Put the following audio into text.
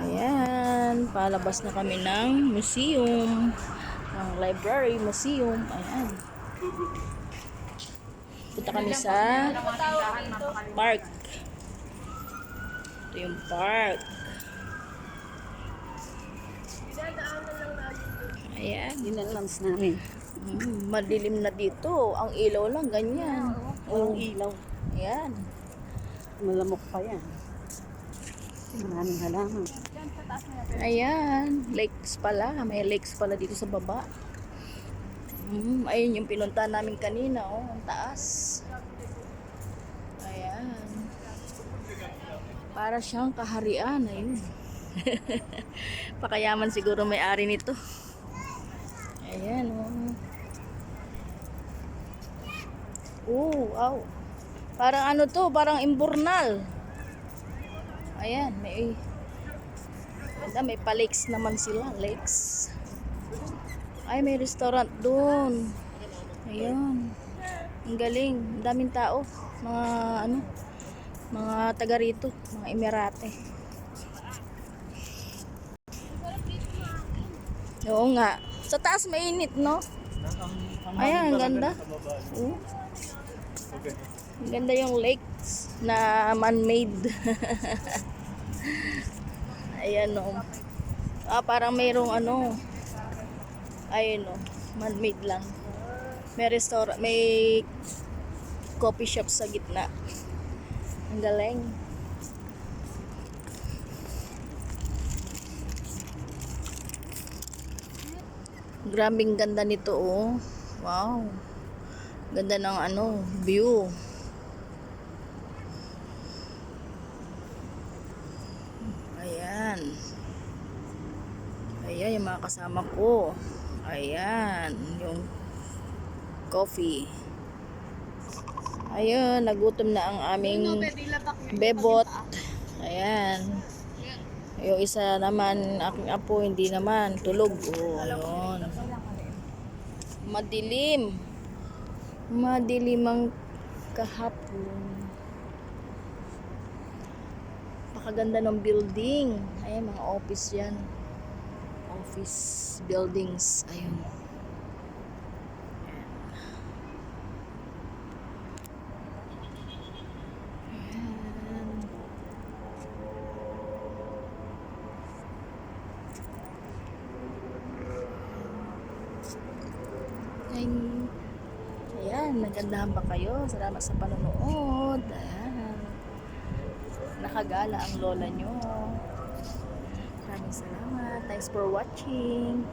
Ayan, palabas na kami ng museum, ng library, museum. Ayan. Punta kami sa park. Ito yung park. Ayan. Dinalans namin. Madilim na dito. Ang ilaw lang, ganyan. Walang ilaw. Ayan. Malamok pa yan. Maraming halaman. Ayan. Lakes pala. May lakes pala dito sa baba. Ayun yung pinunta namin kanina. Oh, ang taas. Ayan. Para siyang kaharian. Ayun. Pakayaman siguro may-ari nito. Ayan. Oh, wow. Parang ano to, parang imburnal. Ayan, may pa-lakes naman sila, lakes. Ay, may restaurant doon. Ayan. Ang galing, ang daming tao, mga taga rito, mga Emirate. Oo nga. Sa taas mainit, no? Ayan, ang ganda. Ang ganda yung lakes na man-made. Ayan o. Parang mayroong ayun o. Man-made lang. May restaurant, may coffee shop sa gitna. Ang galing. Grabing ganda nito oh. Wow. Ganda ng view. Ayan. Ayan yung mga kasama ko. Ayan. Yung coffee. Ayun. Nagutom na ang aming bebot. Ayan. Yung isa naman, aking apo, hindi naman. Tulog. Oh, ayun. Madilim. Madilim ang kahapon. Pakaganda ng building. Ayan, mga office yan. Office buildings. Ayun. Ayan, nagandahan ba kayo? Salamat sa panonood. Ayan. Nakagala ang lola nyo. Maraming salamat. Thanks for watching.